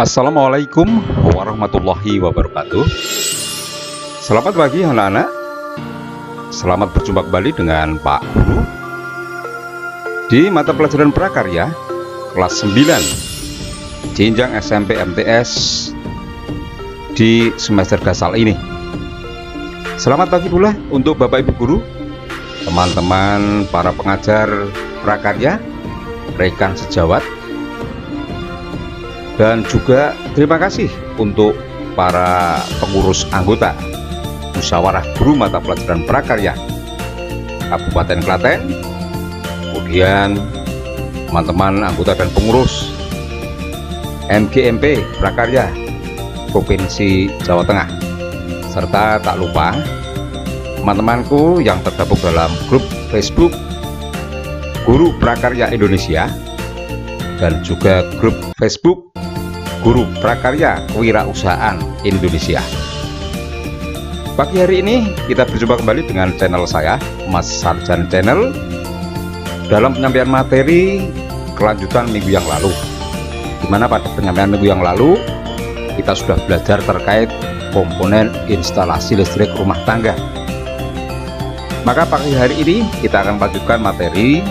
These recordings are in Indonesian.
Assalamualaikum warahmatullahi wabarakatuh. Selamat pagi anak-anak. Selamat berjumpa kembali dengan Pak Guru di mata pelajaran prakarya kelas 9 jenjang SMP MTS di semester dasar ini. Selamat pagi pula untuk Bapak Ibu guru, teman-teman para pengajar prakarya, rekan sejawat, dan juga terima kasih untuk para pengurus anggota musyawarah guru mata pelajaran prakarya Kabupaten Klaten, kemudian teman-teman anggota dan pengurus MGMP prakarya Provinsi Jawa Tengah, serta tak lupa teman-temanku yang tergabung dalam grup Facebook Guru Prakarya Indonesia dan juga grup Facebook Guru Prakarya Kewirausahaan Indonesia. Pagi hari ini kita berjumpa kembali dengan channel saya, Mas Sarjan Channel, dalam penyampaian materi kelanjutan minggu yang lalu, dimana pada penyampaian minggu yang lalu kita sudah belajar terkait komponen instalasi listrik rumah tangga. Maka pagi hari ini kita akan lanjutkan materi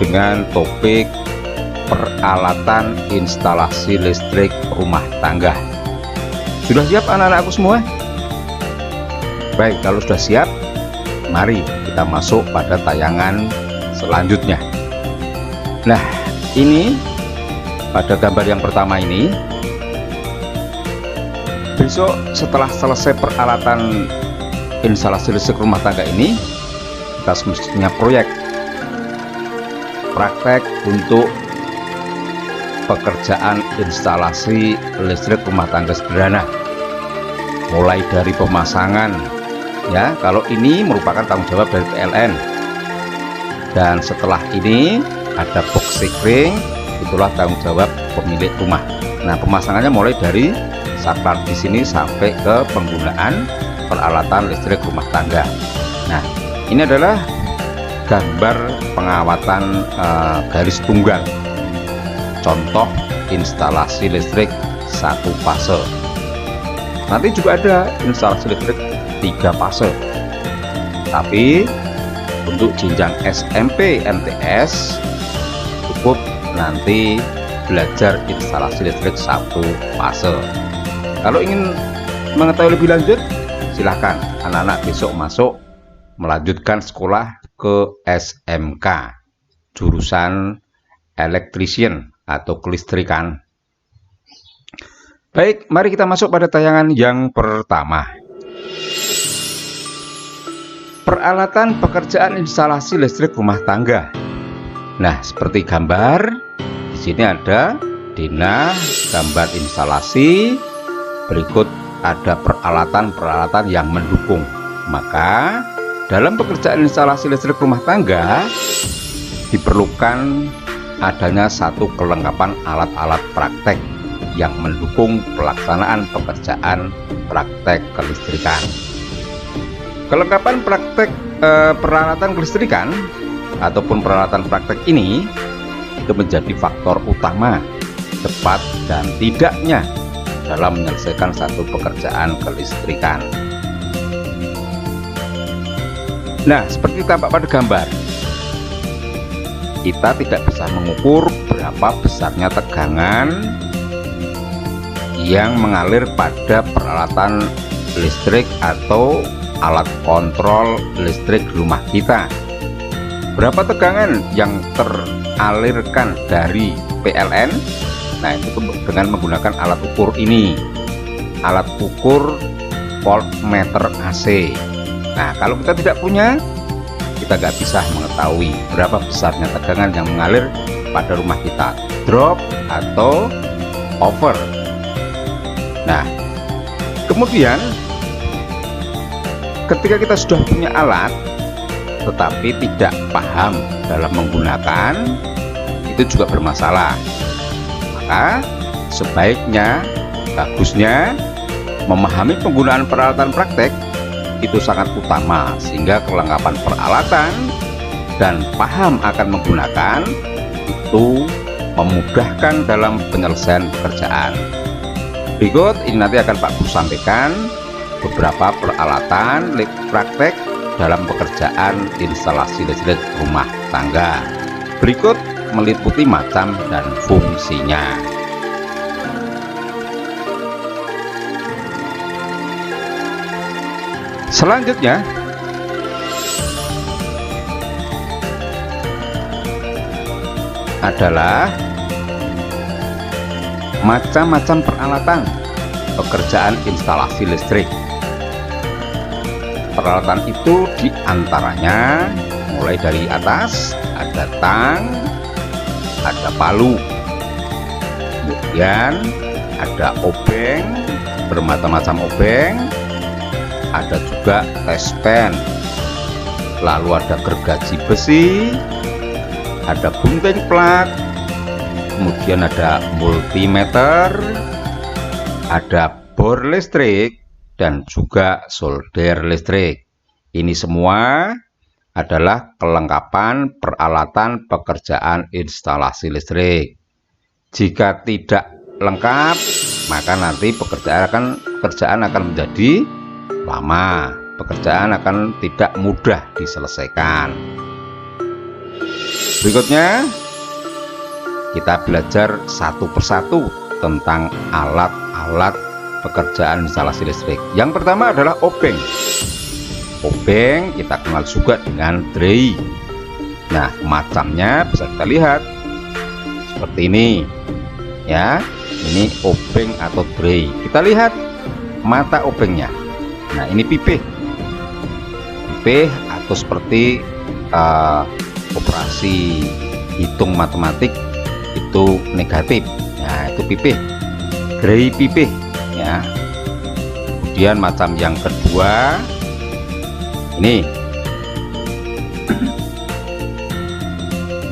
dengan topik peralatan instalasi listrik rumah tangga. Sudah siap anak-anakku semua? Baik, kalau sudah siap, mari kita masuk pada tayangan selanjutnya. Nah, ini pada gambar yang pertama ini, besok setelah selesai peralatan instalasi listrik rumah tangga ini, kita semestinya proyek praktek untuk pekerjaan instalasi listrik rumah tangga sederhana, mulai dari pemasangan, ya, kalau ini merupakan tanggung jawab dari PLN, dan setelah ini ada box sikring, itulah tanggung jawab pemilik rumah. Nah, pemasangannya mulai dari saklar di sini sampai ke penggunaan peralatan listrik rumah tangga. Nah, ini adalah gambar pengawatan garis tunggal, contoh instalasi listrik satu fase. Nanti juga ada instalasi listrik 3 fase, tapi untuk jenjang SMP MTS cukup nanti belajar instalasi listrik satu fase. Kalau ingin mengetahui lebih lanjut, silahkan anak-anak besok masuk melanjutkan sekolah ke SMK jurusan electrician atau kelistrikan. Baik, mari kita masuk pada tayangan yang pertama. Peralatan pekerjaan instalasi listrik rumah tangga. Nah, seperti gambar di sini ada denah, gambar instalasi, berikut ada peralatan-peralatan yang mendukung. Maka dalam pekerjaan instalasi listrik rumah tangga diperlukan adanya satu kelengkapan alat-alat praktek yang mendukung pelaksanaan pekerjaan praktek kelistrikan. Kelengkapan praktek peralatan kelistrikan ataupun peralatan praktek ini itu menjadi faktor utama cepat dan tidaknya dalam menyelesaikan satu pekerjaan kelistrikan. Nah, seperti tampak pada gambar, kita tidak bisa mengukur berapa besarnya tegangan yang mengalir pada peralatan listrik atau alat kontrol listrik di rumah kita. Berapa tegangan yang teralirkan dari PLN? Nah, itu dengan menggunakan alat ukur ini, alat ukur voltmeter AC. Nah, kalau kita tidak punya, kita nggak bisa mengetahui berapa besarnya tegangan yang mengalir pada rumah kita, drop atau over. Nah, kemudian ketika kita sudah punya alat tetapi tidak paham dalam menggunakan, itu juga bermasalah. Maka sebaiknya, bagusnya memahami penggunaan peralatan praktek itu sangat utama, sehingga kelengkapan peralatan dan paham akan menggunakan itu memudahkan dalam penyelesaian pekerjaan. Berikut ini nanti akan Pak Guru sampaikan beberapa peralatan praktek dalam pekerjaan instalasi listrik rumah tangga. Berikut meliputi macam dan fungsinya. Selanjutnya, adalah macam-macam peralatan pekerjaan instalasi listrik. Peralatan itu diantaranya mulai dari atas ada tang, ada palu, kemudian ada obeng, bermacam-macam obeng, ada juga tespen, lalu ada gergaji besi, ada gunting plat, kemudian ada multimeter, ada bor listrik, dan juga solder listrik. Ini semua adalah kelengkapan peralatan pekerjaan instalasi listrik. Jika tidak lengkap, maka nanti pekerjaan akan menjadi lama, pekerjaan akan tidak mudah diselesaikan. Berikutnya kita belajar satu persatu tentang alat-alat pekerjaan instalasi listrik. Yang pertama adalah obeng. Obeng kita kenal juga dengan dray. Nah, macamnya bisa kita lihat seperti ini ya. Ini obeng atau dray. Kita lihat mata obengnya. Nah, ini pipih atau seperti operasi hitung matematik itu negatif. Nah, itu pipih, gray pipih ya. Kemudian macam yang kedua ini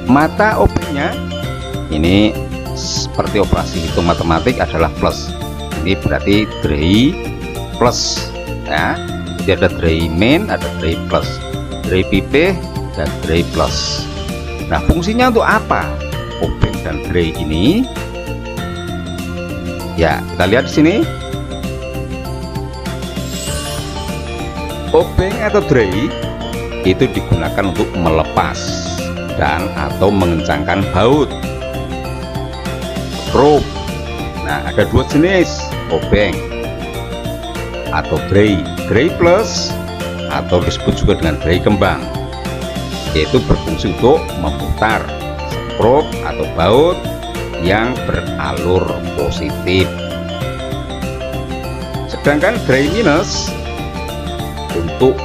mata obengnya ini seperti operasi hitung matematik adalah plus. Ini berarti dray plus ya. Jadi ada dray main, ada dray plus, dray pipih dan dray plus. Nah, fungsinya untuk apa obeng dan dray ini? Ya, kita lihat di sini. Obeng atau dray itu digunakan untuk melepas dan atau mengencangkan baut. Skrup. Nah, ada dua jenis obeng atau dray plus atau disebut juga dengan dray kembang, yaitu berfungsi untuk memutar skrup atau baut yang beralur positif. Sedangkan dray minus untuk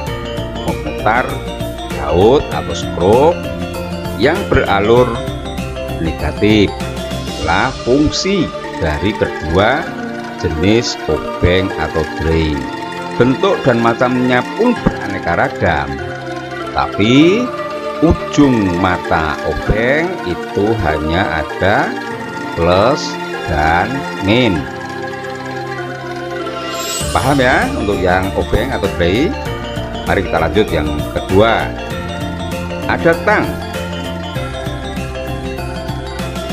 memutar baut atau skrup yang beralur negatif. Itulah fungsi dari kedua jenis obeng atau dray. Bentuk dan macamnya pun beraneka ragam, tapi ujung mata obeng itu hanya ada plus dan min. Paham ya untuk yang obeng atau dray? Mari kita lanjut yang kedua. Ada tang.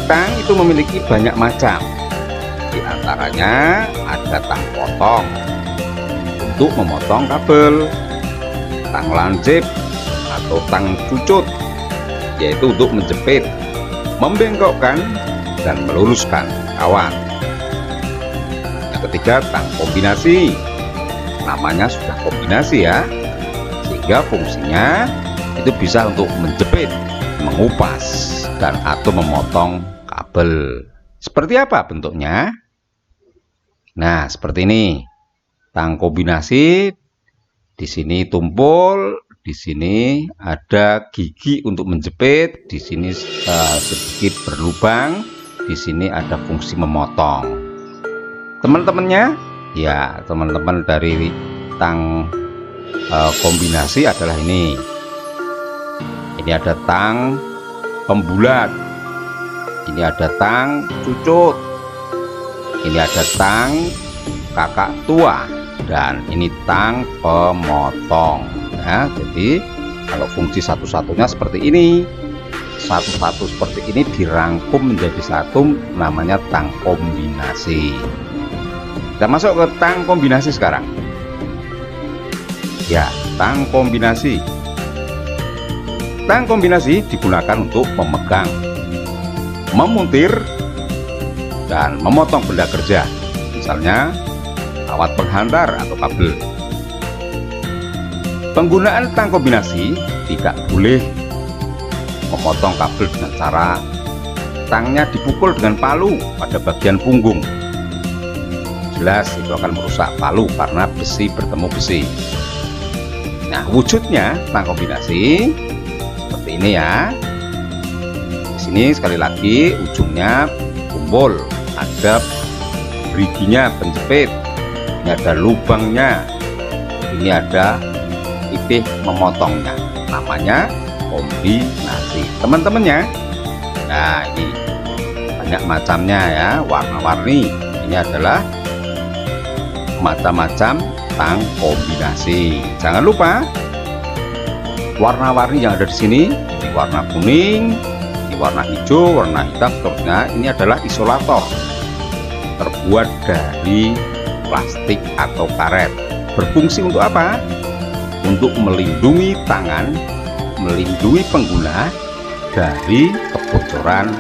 Tang itu memiliki banyak macam. Di antaranya ada tang potong untuk memotong kabel, tang lancip atau tang cucut, yaitu untuk menjepit, membengkokkan, dan meluruskan kawan. Yang ketiga, tang kombinasi. Namanya sudah kombinasi ya, sehingga fungsinya itu bisa untuk menjepit, mengupas, dan atau memotong kabel. Seperti apa bentuknya? Nah, seperti ini. Tang kombinasi, di sini tumpul, di sini ada gigi untuk menjepit, di sini sedikit berlubang, di sini ada fungsi memotong. Teman-temannya, ya teman-teman dari tang kombinasi adalah ini. Ini ada tang pembulat, ini ada tang cucut, ini ada tang kakak tua, dan ini tang pemotong ya. Jadi kalau fungsi satu-satunya seperti ini. satu-satu seperti ini dirangkum menjadi satu, namanya tang kombinasi. Kita masuk ke tang kombinasi sekarang. Ya, tang kombinasi. Tang kombinasi digunakan untuk memegang, memuntir, dan memotong benda kerja, misalnya kawat penghantar atau kabel. Penggunaan tang kombinasi tidak boleh memotong kabel dengan cara tangnya dipukul dengan palu pada bagian punggung. Jelas itu akan merusak palu karena besi bertemu besi. Nah, wujudnya tang kombinasi seperti ini ya. Di sini sekali lagi ujungnya kumpul, ada beriginya penjepit, ini ada lubangnya, ini ada pipih memotongnya, namanya kombinasi teman-temannya. Nah, ini banyak macamnya ya, warna-warni. Ini adalah macam-macam tang kombinasi. Jangan lupa warna-warni yang ada di sini. Ini warna kuning, ini warna hijau, warna hitam, seterusnya. Ini adalah isolator, terbuat dari plastik atau karet. Berfungsi untuk apa? Untuk melindungi tangan, melindungi pengguna dari kebocoran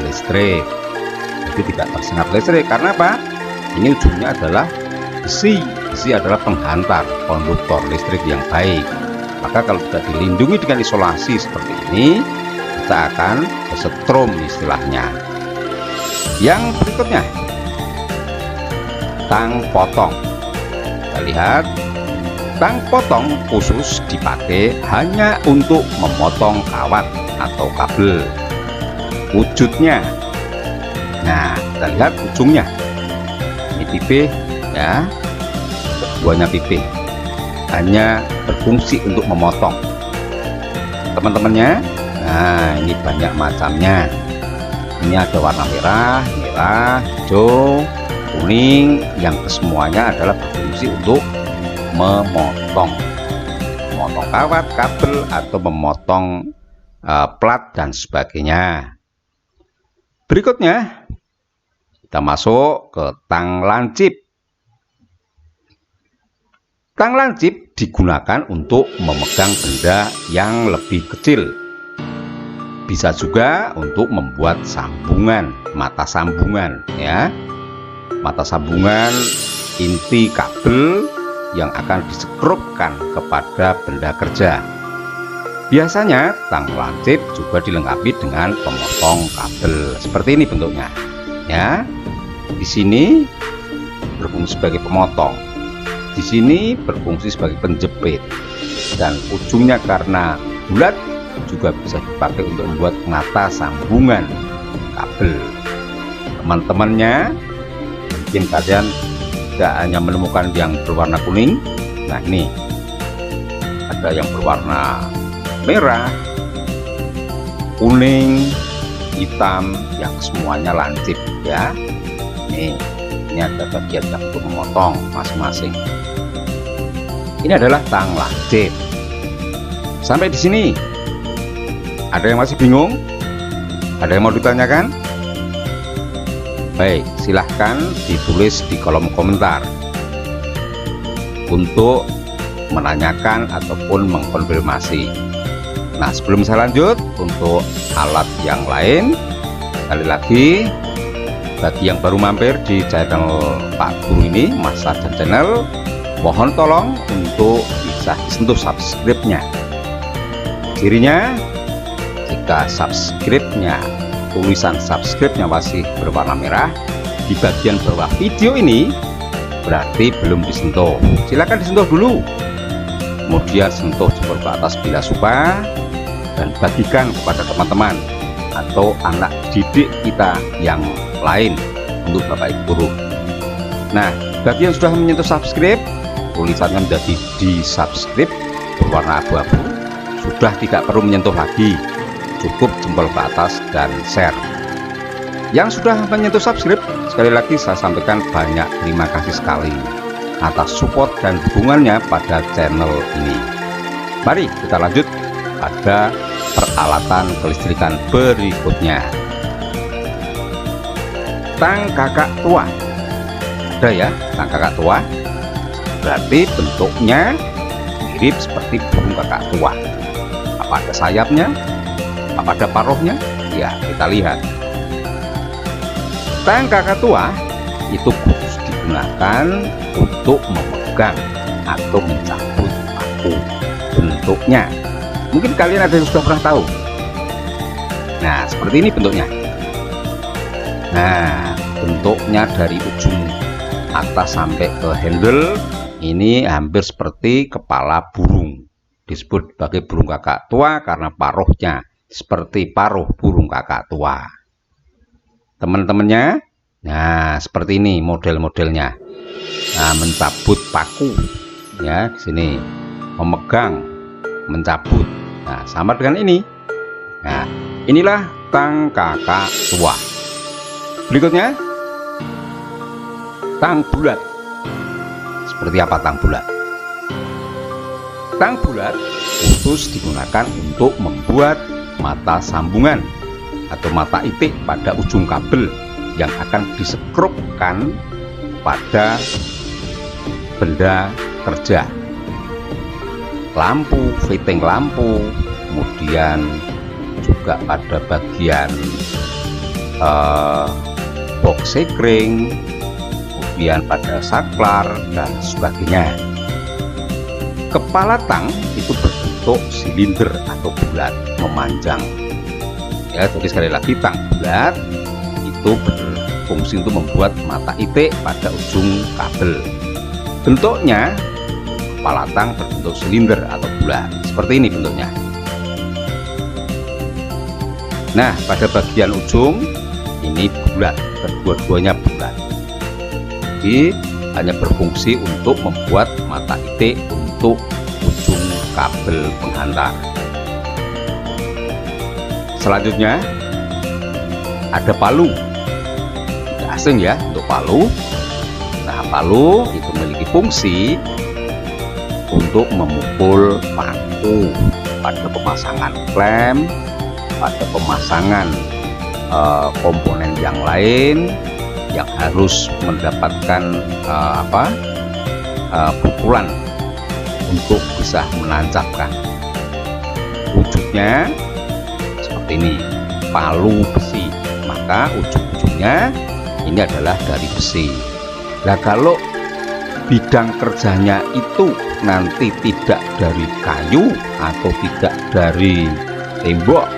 listrik. Jadi tidak tersengat listrik. Karena apa? Ini ujungnya adalah besi. Besi adalah penghantar, konduktor listrik yang baik. Maka kalau tidak dilindungi dengan isolasi seperti ini, kita akan kesetrum istilahnya. Yang berikutnya, tang potong. Kita lihat, tang potong khusus dipakai hanya untuk memotong kawat atau kabel. Wujudnya, nah kita lihat ujungnya, ini pipih ya, keduanya pipih, hanya berfungsi untuk memotong teman-temannya. Nah, ini banyak macamnya. Ini ada warna merah, hijau, kuning, yang kesemuanya adalah berfungsi untuk memotong kawat, kabel, atau memotong plat dan sebagainya. Berikutnya kita masuk ke tang lancip. Tang lancip digunakan untuk memegang benda yang lebih kecil. Bisa juga untuk membuat sambungan, mata sambungan ya. Mata sambungan inti kabel yang akan disekrupkan kepada benda kerja. Biasanya tang lancip juga dilengkapi dengan pemotong kabel. Seperti ini bentuknya. Ya. Di sini berfungsi sebagai pemotong. Di sini berfungsi sebagai penjepit. Dan ujungnya karena bulat juga bisa dipakai untuk membuat mata sambungan kabel. Teman-temannya, mungkin kalian tidak hanya menemukan yang berwarna kuning. Nah, ini ada yang berwarna merah, kuning, hitam, yang semuanya lancip ya. Ini ada bagian yang untuk memotong masing-masing. Ini adalah tang lancip. Sampai di sini, ada yang masih bingung? Ada yang mau ditanyakan? Baik, silahkan ditulis di kolom komentar untuk menanyakan ataupun mengkonfirmasi. Nah, sebelum saya lanjut untuk alat yang lain, sekali lagi bagi yang baru mampir di channel Pak Guru ini, Mas Sarjan Channel, mohon tolong untuk bisa disentuh subscribe-nya. Cirinya, jika subscribe-nya, tulisan subscribe-nya masih berwarna merah di bagian bawah video ini, berarti belum disentuh. Silakan disentuh dulu, kemudian sentuh jempol ke atas bila suka, dan bagikan kepada teman-teman atau anak didik kita yang lain untuk Bapak Ibu Guru. Nah, bagi yang sudah menyentuh subscribe, tulisannya menjadi di subscribe berwarna abu-abu, sudah tidak perlu menyentuh lagi, cukup jempol ke atas dan share. Yang sudah menyentuh subscribe, sekali lagi saya sampaikan banyak terima kasih sekali atas support dan dukungannya pada channel ini. Mari kita lanjut pada peralatan kelistrikan berikutnya. Tang kakak tua. Ada ya, tang kakak tua. Berarti bentuknya mirip seperti burung kakak tua. Apa ada sayapnya? Apa ada paruhnya? Ya, kita lihat. Tang kakak tua itu khusus digunakan untuk memegang atau mencabut paku. Bentuknya mungkin kalian ada yang sudah pernah tahu. Nah, seperti ini bentuknya. Nah, bentuknya dari ujung atas sampai ke handle ini hampir seperti kepala burung. Disebut sebagai burung kakak tua karena paruhnya seperti paruh burung kakak tua. Teman-temannya, nah seperti ini model-modelnya. Nah, mencabut paku, ya di sini, memegang, mencabut. Nah, sama dengan ini. Nah, inilah tang kakak tua. Berikutnya, tang bulat. Seperti apa tang bulat? Tang bulat khusus digunakan untuk membuat mata sambungan atau mata itik pada ujung kabel yang akan disekrupkan pada benda kerja, lampu, fitting lampu, kemudian juga pada bagian box sekring, kemudian pada saklar dan sebagainya. Kepala tang itu berbentuk silinder atau bulat memanjang. Ya, jadi sekali lagi tang bulat itu berfungsi untuk membuat mata itik pada ujung kabel. Bentuknya kepala tang berbentuk silinder atau bulat. Seperti ini bentuknya. Nah, pada bagian ujung ini bulat, kedua-duanya bulat. Jadi hanya berfungsi untuk membuat mata itik untuk ujung kabel penghantar. Selanjutnya ada palu. Tidak asing ya untuk palu. Nah, palu itu memiliki fungsi untuk memukul paku pada pemasangan klem, pada pemasangan komponen yang lain yang harus mendapatkan pukulan untuk bisa menancapkan. Wujudnya seperti ini, palu besi, maka ujung-ujungnya ini adalah dari besi. Nah, kalau bidang kerjanya itu nanti tidak dari kayu atau tidak dari tembok,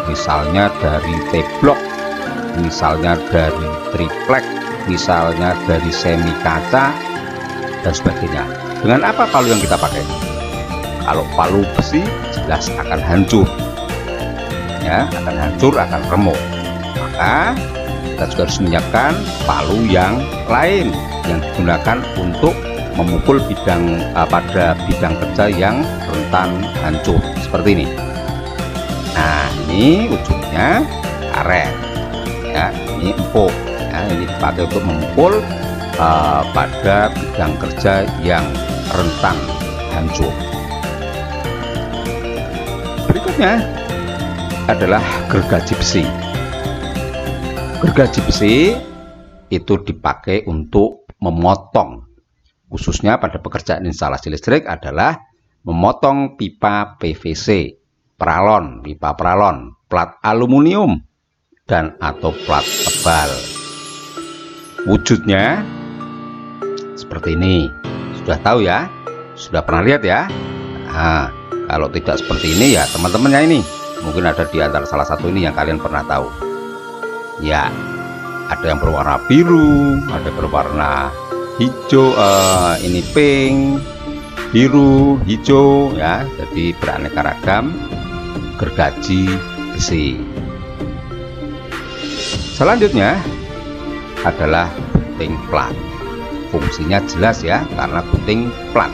misalnya dari T-block, misalnya dari triplek, misalnya dari semi kaca dan sebagainya. Dengan apa palu yang kita pakai? Kalau palu besi jelas akan hancur, ya, akan hancur, akan remuk. Maka kita juga harus menyiapkan palu yang lain yang digunakan untuk memukul pada bidang kerja yang rentan hancur seperti ini. Nah, ini ujungnya karet, ya, ini empuk, ya, ini dipakai untuk memukul pada bidang kerja yang rentan hancur. Berikutnya adalah gergaji besi. Gergaji besi itu dipakai untuk memotong, khususnya pada pekerjaan instalasi listrik adalah memotong pipa PVC, pralon, pipa pralon, plat aluminium dan atau plat tebal. Wujudnya seperti ini. Sudah tahu ya? Sudah pernah lihat ya? Nah, kalau tidak seperti ini ya teman-temannya ini mungkin ada di antara salah satu ini yang kalian pernah tahu. Ya, ada yang berwarna biru, ada berwarna hijau, ini pink, biru, hijau, ya, jadi beraneka ragam gergaji besi. Selanjutnya adalah gunting plat. Fungsinya jelas ya, karena gunting plat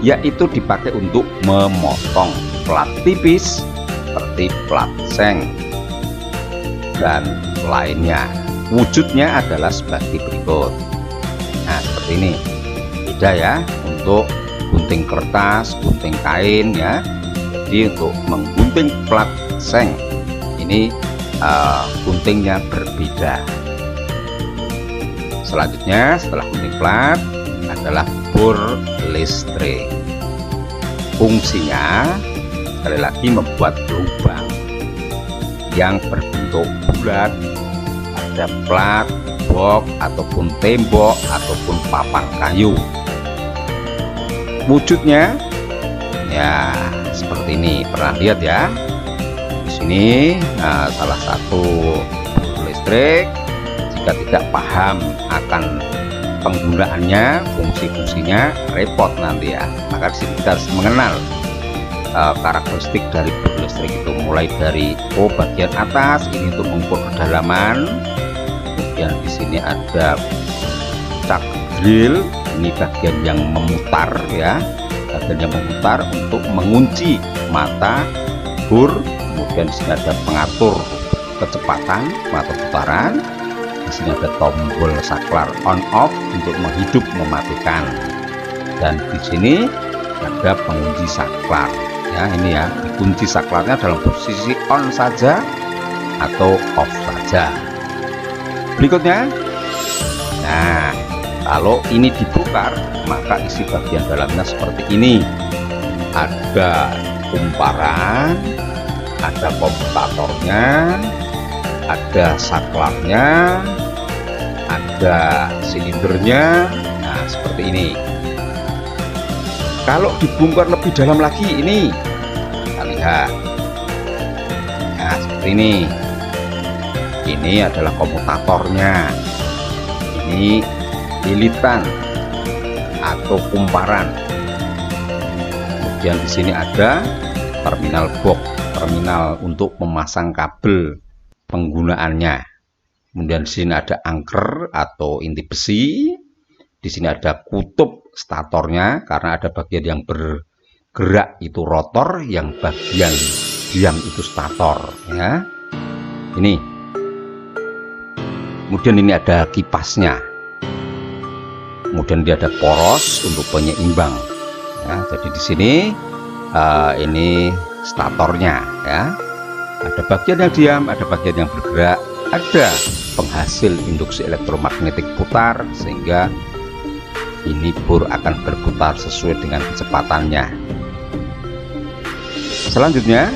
yaitu dipakai untuk memotong plat tipis seperti plat seng dan lainnya. Wujudnya adalah sebagai berikut. Nah, seperti ini. Beda ya untuk gunting kertas, gunting kain ya. Jadi untuk menggunting plat seng ini guntingnya berbeda. Selanjutnya setelah gunting plat adalah bor listrik. Fungsinya sekali lagi membuat lubang yang berbentuk bulat pada plat, box ataupun tembok ataupun papan kayu. Wujudnya ya seperti ini, pernah lihat ya di sini. Salah satu bor listrik, jika tidak paham akan penggunaannya, fungsi-fungsinya, repot nanti ya. Maka di sini kita harus mengenal karakteristik dari bor listrik itu, mulai dari bagian atas ini untuk mengukur kedalaman, kemudian di sini ada cak drill, ini bagian yang memutar ya, bagian yang memutar untuk mengunci mata bor. Kemudian di sini ada pengatur kecepatan, pengatur putaran. Di sini ada tombol saklar on off untuk menghidup mematikan, dan di sini ada pengunci saklar ya. Ini ya, dikunci saklarnya dalam posisi on saja atau off saja. Berikutnya, nah kalau ini dibongkar maka isi bagian dalamnya seperti ini. Ada kumparan, ada komutatornya, ada saklarnya, ada silindernya. Nah seperti ini. Kalau dibongkar lebih dalam lagi, ini kita lihat nah seperti ini adalah komutatornya, ini lilitan atau kumparan. Kemudian di sini ada terminal box, terminal untuk memasang kabel penggunaannya. Kemudian di sini ada angker atau inti besi. Di sini ada kutub statornya, karena ada bagian yang bergerak itu rotor, yang bagian diam itu stator ya. Ini. Kemudian ini ada kipasnya. Kemudian dia ada poros untuk penyeimbang. Ya, jadi di sini ini statornya ya. Ada bagian yang diam, ada bagian yang bergerak, ada penghasil induksi elektromagnetik putar, sehingga ini bor akan berputar sesuai dengan kecepatannya. Selanjutnya,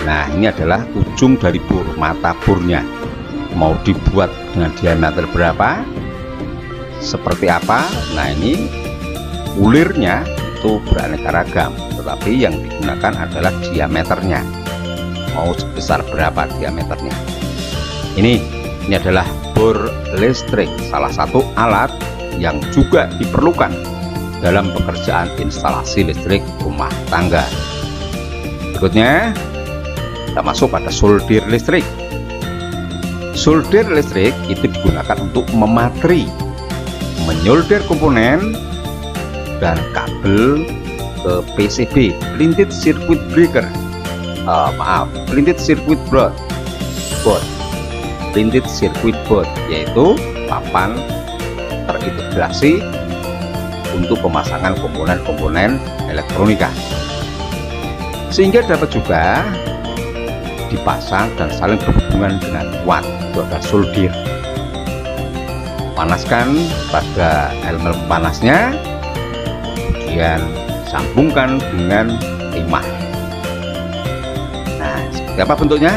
nah ini adalah ujung dari bor, mata bornya. Mau dibuat dengan diameter berapa, seperti apa, nah ini ulirnya itu beraneka ragam, tetapi yang digunakan adalah diameternya. Mau sebesar berapa diameternya. Ini adalah bor listrik, salah satu alat yang juga diperlukan dalam pekerjaan instalasi listrik rumah tangga. Berikutnya kita masuk pada solder listrik. Solder listrik itu digunakan untuk mematri, menyolder komponen dan kabel ke PCB, printed circuit breaker, printed circuit board, printed circuit board, yaitu papan terintegrasi untuk pemasangan komponen-komponen elektronika, sehingga dapat juga dipasang dan saling berhubungan dengan watt. Itu adalah solder. Panaskan pada elemen panasnya, kemudian sambungkan dengan timah. Nah seperti apa bentuknya?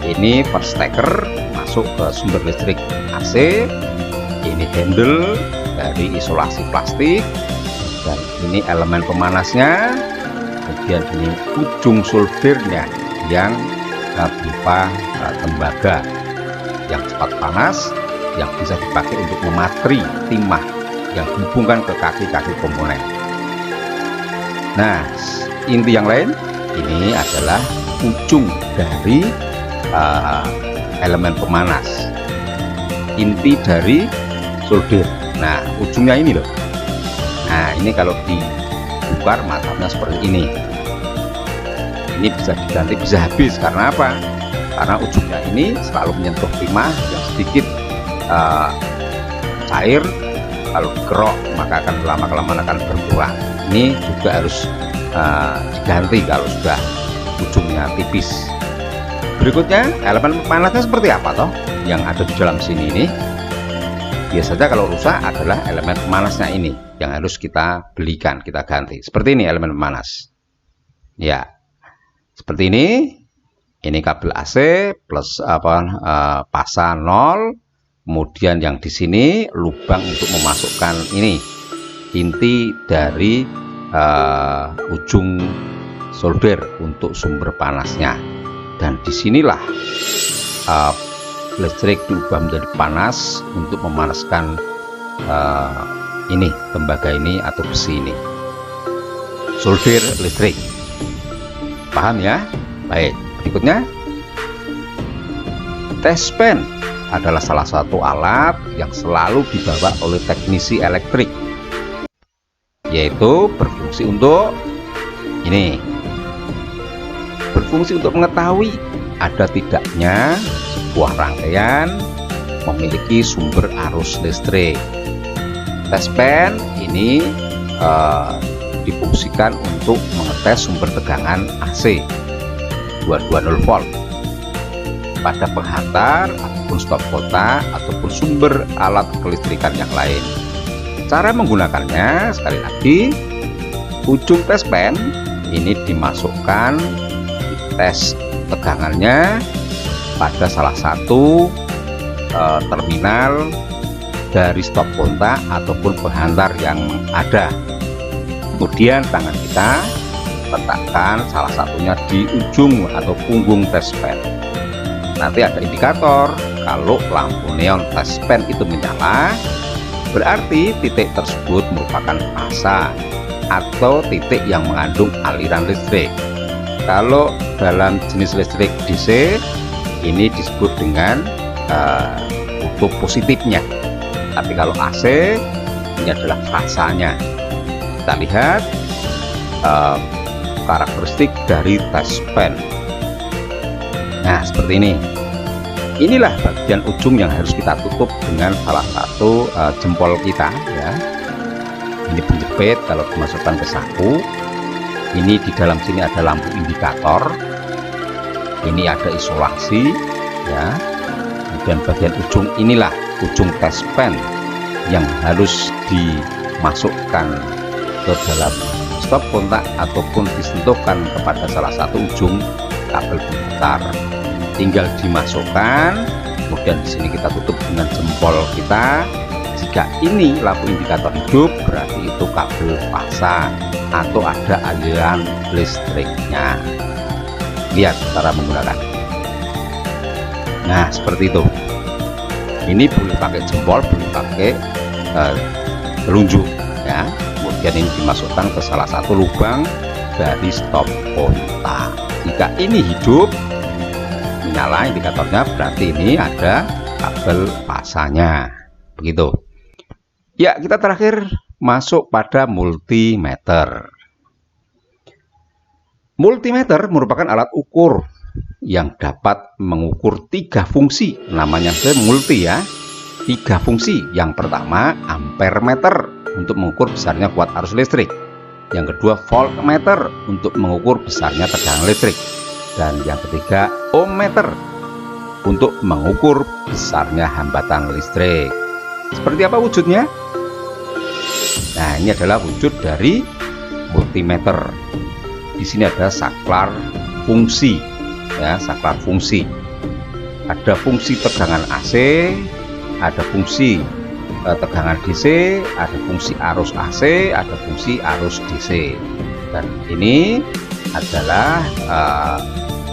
Ini first stacker masuk ke sumber listrik AC. Ini handle dari isolasi plastik, dan ini elemen pemanasnya. Kemudian ini ujung soldernya yang berupa tembaga yang cepat panas, yang bisa dipakai untuk mematri timah yang dihubungkan ke kaki-kaki komponen. Nah inti yang lain, ini adalah ujung dari elemen pemanas, inti dari solder. Nah ujungnya ini loh. Nah ini kalau dibongkar matanya seperti ini. Ini bisa diganti, bisa habis. Karena apa? Karena ujungnya ini selalu menyentuh timah yang sedikit cair. Kalau dikerok maka akan lama-kelamaan akan berkurang. ini juga harus diganti kalau sudah ujungnya tipis. Berikutnya elemen pemanasnya seperti apa toh yang ada di dalam sini ini. Biasanya kalau rusak adalah elemen pemanasnya ini yang harus kita belikan, kita ganti. Seperti ini elemen pemanas. Ya, seperti ini. Ini kabel AC plus pasa 0. Kemudian yang di sini lubang untuk memasukkan ini inti dari ujung solder untuk sumber panasnya. Dan disinilah listrik diubah menjadi panas untuk memanaskan ini tembaga ini atau besi ini, solder listrik. Paham ya? Baik, berikutnya test pen adalah salah satu alat yang selalu dibawa oleh teknisi elektrik, yaitu berfungsi untuk ini, berfungsi untuk mengetahui ada tidaknya sebuah rangkaian memiliki sumber arus listrik. Test pen ini difungsikan untuk mengetes sumber tegangan AC 220 volt pada penghantar ataupun stop kontak ataupun sumber alat kelistrikan yang lain. Cara menggunakannya, sekali lagi, ujung test pen ini dimasukkan di tes tegangannya pada salah satu terminal dari stop kontak ataupun penghantar yang ada. Kemudian tangan kita letakkan salah satunya di ujung atau punggung test pen. Nanti ada indikator. Kalau lampu neon test pen itu menyala, berarti titik tersebut merupakan fasa atau titik yang mengandung aliran listrik. Kalau dalam jenis listrik DC ini disebut dengan kutub positifnya, tapi kalau AC ini adalah fasanya. Kita lihat karakteristik dari test pen. Nah, seperti ini. Inilah bagian ujung yang harus kita tutup dengan salah satu jempol kita, ya. Ini penjepit kalau dimasukkan ke saku. Ini di dalam sini ada lampu indikator. Ini ada isolasi, ya. Kemudian bagian ujung inilah ujung test pen yang harus dimasukkan ke dalam stop kontak ataupun disentuhkan kepada salah satu ujung kabel putar. Tinggal dimasukkan, kemudian di sini kita tutup dengan jempol kita. Jika ini lampu indikator hidup, berarti itu kabel fasa atau ada aliran listriknya. Lihat cara menggunakan. Nah, seperti itu. Ini boleh pakai jempol, boleh pakai telunjuk, ya. Kemudian ini dimasukkan ke salah satu lubang dari stop kontak. Jika ini hidup, menyala indikatornya, berarti ini ada kabel fasanya. Begitu. Ya, kita terakhir masuk pada multimeter. Multimeter merupakan alat ukur yang dapat mengukur 3 fungsi. Namanya multi, ya. 3 fungsi. Yang pertama, ampermeter untuk mengukur besarnya kuat arus listrik. Yang kedua, voltmeter untuk mengukur besarnya tegangan listrik. Dan yang ketiga, ohmmeter untuk mengukur besarnya hambatan listrik. Seperti apa wujudnya? Nah, ini adalah wujud dari multimeter. Di sini ada saklar fungsi, ya, saklar fungsi. Ada fungsi tegangan AC, ada fungsi tegangan DC, ada fungsi arus AC, ada fungsi arus DC. Dan ini adalah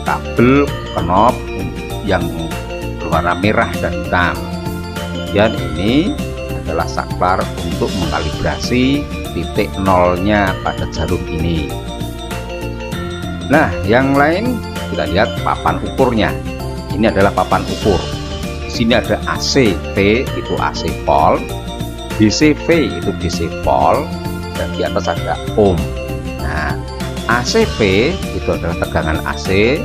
kabel knop yang berwarna merah dan hitam. Kemudian ini adalah saklar untuk mengkalibrasi titik nolnya pada jarum ini. Nah, yang lain kita lihat papan ukurnya. Ini adalah papan ukur. Di sini ada AC-V itu AC volt, DC-V itu DC volt, dan di atas ada ohm. Nah, AC-V itu adalah tegangan AC,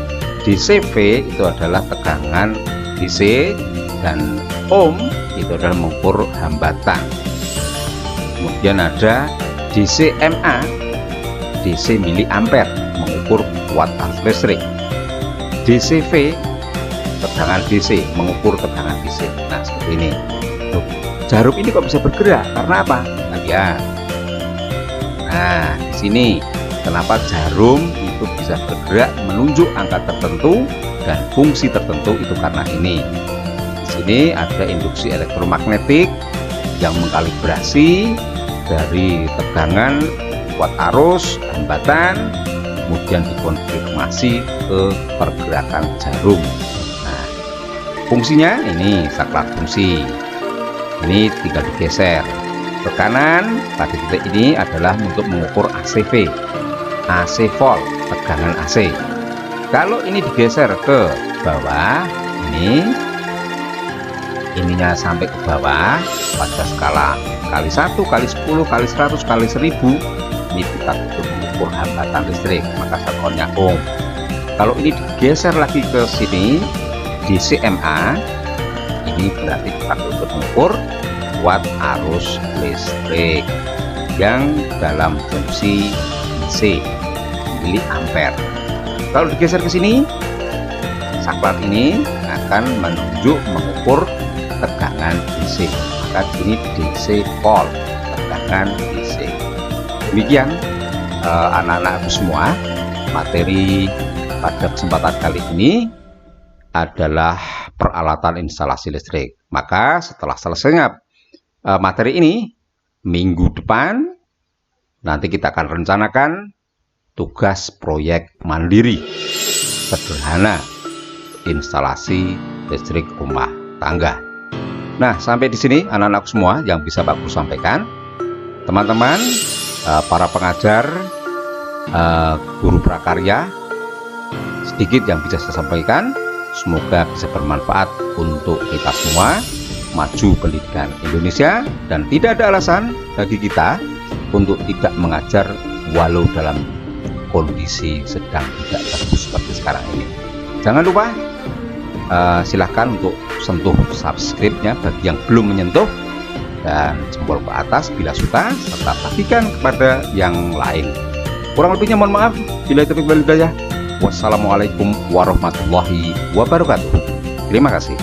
DC-V itu adalah tegangan DC, dan ohm itu adalah mengukur hambatan. Kemudian ada DCMA, DC miliampere, mengukur watt arus listrik. DCV, tegangan DC, mengukur tegangan DC. Nah, seperti ini. Tuh, jarum ini kok bisa bergerak? Karena apa? Nah, lihat. Nah, di sini kenapa jarum itu bisa bergerak menunjuk angka tertentu dan fungsi tertentu, itu karena ini. Di sini ada induksi elektromagnetik yang mengkalibrasi dari tegangan, watt arus, hambatan, kemudian dikonfirmasi ke pergerakan jarum. Nah, fungsinya ini saklar fungsi. Ini tinggal digeser ke kanan. Pada titik ini adalah untuk mengukur ACV, AC volt, tegangan AC. Kalau ini digeser ke bawah, ininya sampai ke bawah pada skala kali 1, kali 10, kali 100, kali 1000, ini kita untuk mengukur hambatan listrik, maka satuannya ohm. Kalau ini digeser lagi ke sini, DCMA, ini berarti kita untuk mengukur watt arus listrik yang dalam fungsi DC miliampere. Kalau digeser ke sini, saklar ini akan menunjuk mengukur tegangan DC, maka ini DC volt, tegangan DC. Demikian anak-anakku semua, materi pada kesempatan kali ini adalah peralatan instalasi listrik. Maka setelah selesainya materi ini, minggu depan nanti kita akan rencanakan tugas proyek mandiri sederhana instalasi listrik rumah tangga. Nah, sampai di sini anak-anakku semua yang bisa Pak Guru sampaikan. Teman-teman, para pengajar, guru prakarya, sedikit yang bisa saya sampaikan. Semoga bisa bermanfaat untuk kita semua, maju pendidikan Indonesia, dan tidak ada alasan bagi kita untuk tidak mengajar walau dalam kondisi sedang tidak bagus seperti sekarang ini. Jangan lupa silahkan untuk sentuh subscribe-nya bagi yang belum menyentuh, dan jempol ke atas bila suka, serta bagikan kepada yang lain. Kurang lebihnya mohon maaf. Bila taufiq wal hidayah. Wassalamualaikum warahmatullahi wabarakatuh. Terima kasih.